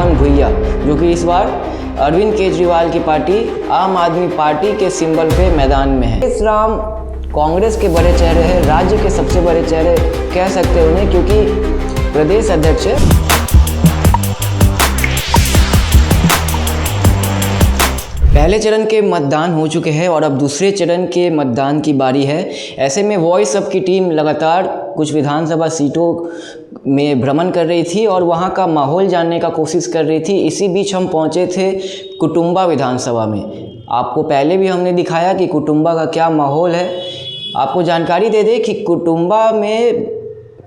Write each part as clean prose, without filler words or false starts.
श्रवण भुइयां, जो कि इस बार अरविंद केजरीवाल की पार्टी आम आदमी पार्टी के सिंबल पे मैदान में है। राजेश राम कांग्रेस के बड़े चेहरे हैं, राज्य के सबसे बड़े चेहरे कह सकते हैं उन्हें, क्योंकि प्रदेश अध्यक्ष है। पहले चरण के मतदान हो चुके हैं और अब दूसरे चरण के मतदान की बारी है। ऐसे में वॉइस अप की टीम लगातार कुछ विधानसभा सीटों में भ्रमण कर रही थी और वहां का माहौल जानने का कोशिश कर रही थी। इसी बीच हम पहुंचे थे कुटुंबा विधानसभा में। आपको पहले भी हमने दिखाया कि कुटुंबा का क्या माहौल है। आपको जानकारी दे दें कि कुटुंबा में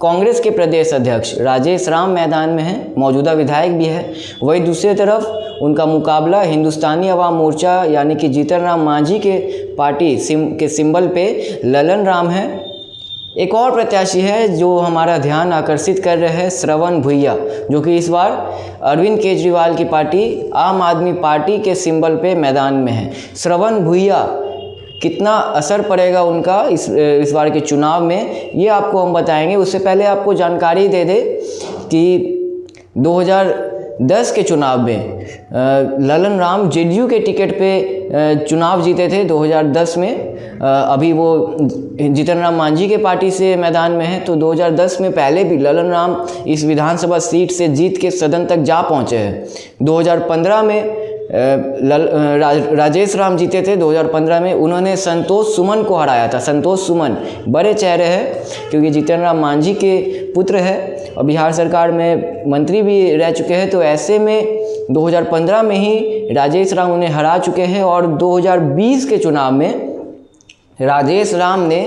कांग्रेस के प्रदेश अध्यक्ष राजेश राम मैदान में हैं, मौजूदा विधायक भी है। वही दूसरी तरफ उनका मुकाबला हिंदुस्तानी अवाम मोर्चा यानी कि जीतन राम मांझी के पार्टी के सिंबल पे ललन राम है। एक और प्रत्याशी है जो हमारा ध्यान आकर्षित कर रहे हैं, श्रवण भुइयां, जो कि इस बार अरविंद केजरीवाल की पार्टी आम आदमी पार्टी के सिंबल पे मैदान में है। श्रवण भुइयां कितना असर पड़ेगा उनका इस बार के चुनाव में, ये आपको हम बताएंगे। उससे पहले आपको जानकारी दे दें कि 2010 के चुनाव में ललन राम जेडीयू के टिकट पे चुनाव जीते थे 2010 में। अभी वो जीतन राम मांझी के पार्टी से मैदान में है। तो 2010 में पहले भी ललन राम इस विधानसभा सीट से जीत के सदन तक जा पहुंचे हैं। 2015 में राजेश राम जीते थे। 2015 में उन्होंने संतोष सुमन को हराया था। संतोष सुमन बड़े चेहरे हैं क्योंकि जीतन राम मांझी के पुत्र है और बिहार सरकार में मंत्री भी रह चुके हैं। तो ऐसे में 2015 में ही राजेश राम उन्हें हरा चुके हैं और 2020 के चुनाव में राजेश राम ने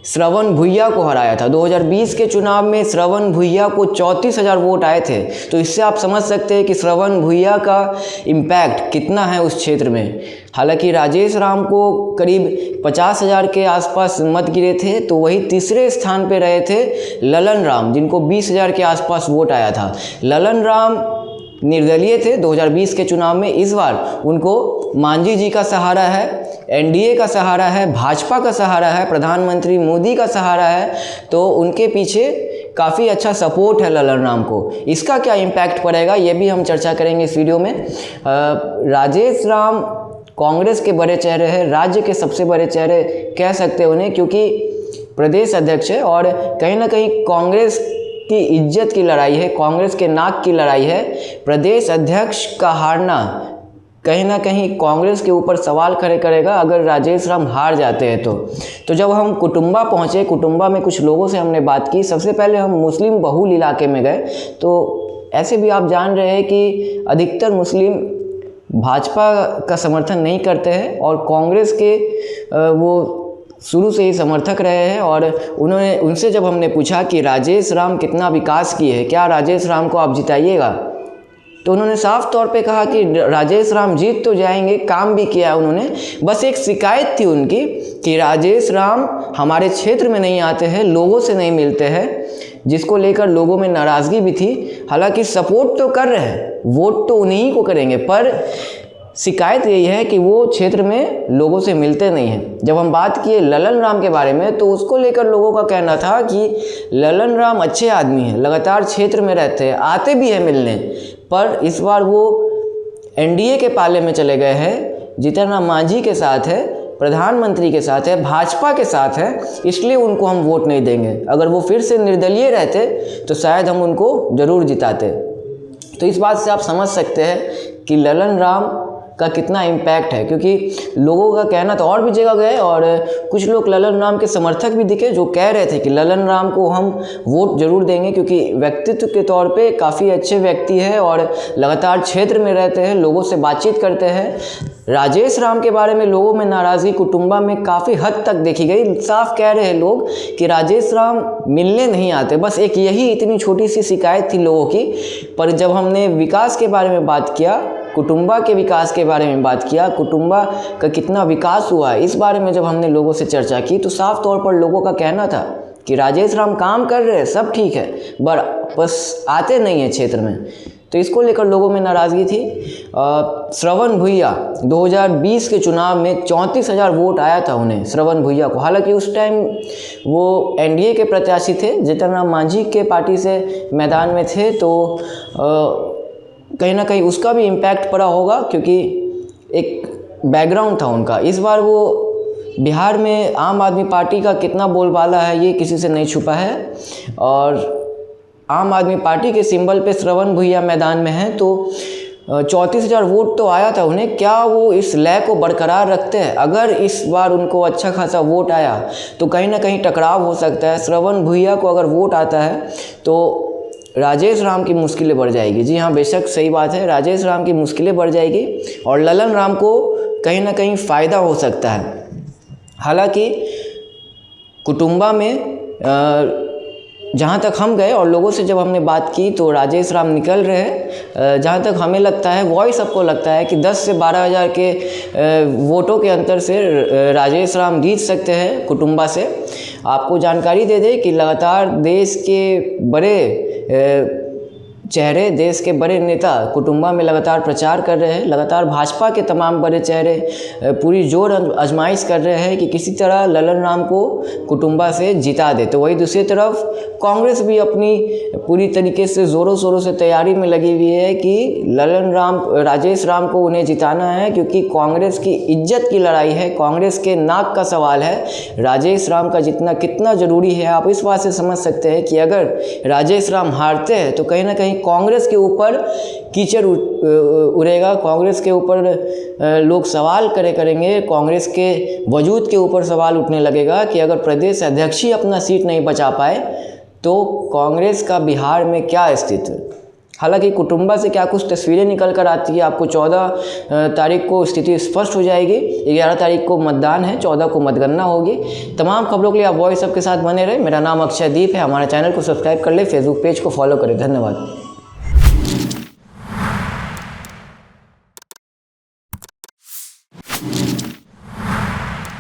श्रवण भुइयां को हराया था। 2020 के चुनाव में श्रवण भुइयां को 34,000 वोट आए थे। तो इससे आप समझ सकते हैं कि श्रवण भुइयां का इम्पैक्ट कितना है उस क्षेत्र में। हालांकि राजेश राम को करीब 50,000 के आसपास मत गिरे थे, तो वही तीसरे स्थान पे रहे थे ललन राम, जिनको 20,000 के आसपास वोट आया था। ललन राम निर्दलीय थे 2020 के चुनाव में। इस बार उनको मांझी जी का सहारा है, एनडीए का सहारा है, भाजपा का सहारा है, प्रधानमंत्री मोदी का सहारा है। तो उनके पीछे काफ़ी अच्छा सपोर्ट है ललन राम को। इसका क्या इम्पैक्ट पड़ेगा ये भी हम चर्चा करेंगे इस वीडियो में। राजेश राम कांग्रेस के बड़े चेहरे हैं, राज्य के सबसे बड़े चेहरे कह सकते हैं उन्हें, क्योंकि प्रदेश अध्यक्ष है और कहीं ना कहीं कांग्रेस की इज्जत की लड़ाई है, कांग्रेस के नाक की लड़ाई है। प्रदेश अध्यक्ष का हारना कहीं ना कहीं कांग्रेस के ऊपर सवाल खड़े करेगा अगर राजेश राम हार जाते हैं तो जब हम कुटुंबा पहुंचे, कुटुंबा में कुछ लोगों से हमने बात की। सबसे पहले हम मुस्लिम बहुल इलाके में गए। तो ऐसे भी आप जान रहे हैं कि अधिकतर मुस्लिम भाजपा का समर्थन नहीं करते हैं और कांग्रेस के वो शुरू से ही समर्थक रहे हैं। और उनसे जब हमने पूछा कि राजेश राम कितना विकास किए हैं, क्या राजेश राम को आप जिताइएगा, तो उन्होंने साफ तौर पे कहा कि राजेश राम जीत तो जाएंगे, काम भी किया उन्होंने। बस एक शिकायत थी उनकी कि राजेश राम हमारे क्षेत्र में नहीं आते हैं, लोगों से नहीं मिलते हैं, जिसको लेकर लोगों में नाराज़गी भी थी। हालांकि सपोर्ट तो कर रहे हैं, वोट तो उन्हीं को करेंगे, पर शिकायत यही है कि वो क्षेत्र में लोगों से मिलते नहीं हैं। जब हम बात किए ललन राम के बारे में, तो उसको लेकर लोगों का कहना था कि ललन राम अच्छे आदमी हैं, लगातार क्षेत्र में रहते हैं, आते भी हैं मिलने, पर इस बार वो एनडीए के पाले में चले गए हैं, जीतन राम मांझी के साथ है, प्रधानमंत्री के साथ है, भाजपा के साथ है, इसलिए उनको हम वोट नहीं देंगे। अगर वो फिर से निर्दलीय रहते तो शायद हम उनको ज़रूर जिताते। तो इस बात से आप समझ सकते हैं कि ललन राम का कितना इम्पैक्ट है, क्योंकि लोगों का कहना तो और भी जगह गए और कुछ लोग ललन राम के समर्थक भी दिखे जो कह रहे थे कि ललन राम को हम वोट जरूर देंगे, क्योंकि व्यक्तित्व के तौर पे काफ़ी अच्छे व्यक्ति है और लगातार क्षेत्र में रहते हैं, लोगों से बातचीत करते हैं। राजेश राम के बारे में लोगों में नाराज़गी कुटुंबा में काफ़ी हद तक देखी गई। साफ कह रहे हैं लोग कि राजेश राम मिलने नहीं आते, बस एक यही इतनी छोटी सी शिकायत थी लोगों की। पर जब हमने विकास के बारे में बात किया, कुटुंबा के विकास के बारे में बात किया, कुटुंबा का कितना विकास हुआ है इस बारे में जब हमने लोगों से चर्चा की, तो साफ तौर पर लोगों का कहना था कि राजेश राम काम कर रहे हैं, सब ठीक है, बस आते नहीं हैं क्षेत्र में। तो इसको लेकर लोगों में नाराज़गी थी। श्रवण भुइयां 2020 के चुनाव में 34,000 वोट आया था उन्हें, श्रवण भुइयां को। हालांकि उस टाइम वो एनडीए के प्रत्याशी थे, जीतन राम मांझी के पार्टी से मैदान में थे। तो कहीं ना कहीं उसका भी इम्पैक्ट पड़ा होगा, क्योंकि एक बैकग्राउंड था उनका। इस बार वो बिहार में आम आदमी पार्टी का कितना बोलबाला है ये किसी से नहीं छुपा है, और आम आदमी पार्टी के सिंबल पे श्रवण भुइयां मैदान में हैं, तो 34,000 वोट तो आया था उन्हें। क्या वो इस लय को बरकरार रखते हैं? अगर इस बार उनको अच्छा खासा वोट आया तो कहीं ना कहीं टकराव हो सकता है। श्रवण भुइयां को अगर वोट आता है तो राजेश राम की मुश्किलें बढ़ जाएगी। जी हाँ, बेशक सही बात है, राजेश राम की मुश्किलें बढ़ जाएगी और ललन राम को कहीं ना कहीं फ़ायदा हो सकता है। हालांकि कुटुंबा में जहाँ तक हम गए और लोगों से जब हमने बात की तो राजेश राम निकल रहे हैं। जहाँ तक हमें लगता है, वॉइस सबको लगता है कि 10 से 12,000 के वोटों के अंतर से राजेश राम जीत सकते हैं कुटुंबा से। आपको जानकारी दे दें कि लगातार देश के बड़े चेहरे, देश के बड़े नेता कुटुंबा में लगातार प्रचार कर रहे हैं। लगातार भाजपा के तमाम बड़े चेहरे पूरी जोर आजमाइश कर रहे हैं कि किसी तरह ललन राम को कुटुंबा से जिता दे। तो वही दूसरी तरफ कांग्रेस भी अपनी पूरी तरीके से ज़ोरों शोरों से तैयारी में लगी हुई है कि राजेश राम को उन्हें जिताना है, क्योंकि कांग्रेस की इज्जत की लड़ाई है, कांग्रेस के नाक का सवाल है। राजेश राम का जितना कितना ज़रूरी है, आप इस बात से समझ सकते हैं कि अगर राजेश राम हारते हैं तो कहीं ना कहीं कांग्रेस के ऊपर कीचड़ उड़ेगा, कांग्रेस के ऊपर लोग सवाल करेंगे, कांग्रेस के वजूद के ऊपर सवाल उठने लगेगा कि अगर प्रदेश अध्यक्ष ही अपना सीट नहीं बचा पाए तो कांग्रेस का बिहार में क्या स्थिति। हालांकि कुटुंबा से क्या कुछ तस्वीरें निकल कर आती है, आपको 14 तारीख को स्थिति स्पष्ट हो जाएगी। 11 तारीख को मतदान है, 14 को मतगणना होगी। तमाम खबरों के लिए आप वॉइस सब के साथ बने रहे। मेरा नाम अक्षयदीप है। हमारे चैनल को सब्सक्राइब कर ले, फेसबुक पेज को फॉलो करें। धन्यवाद।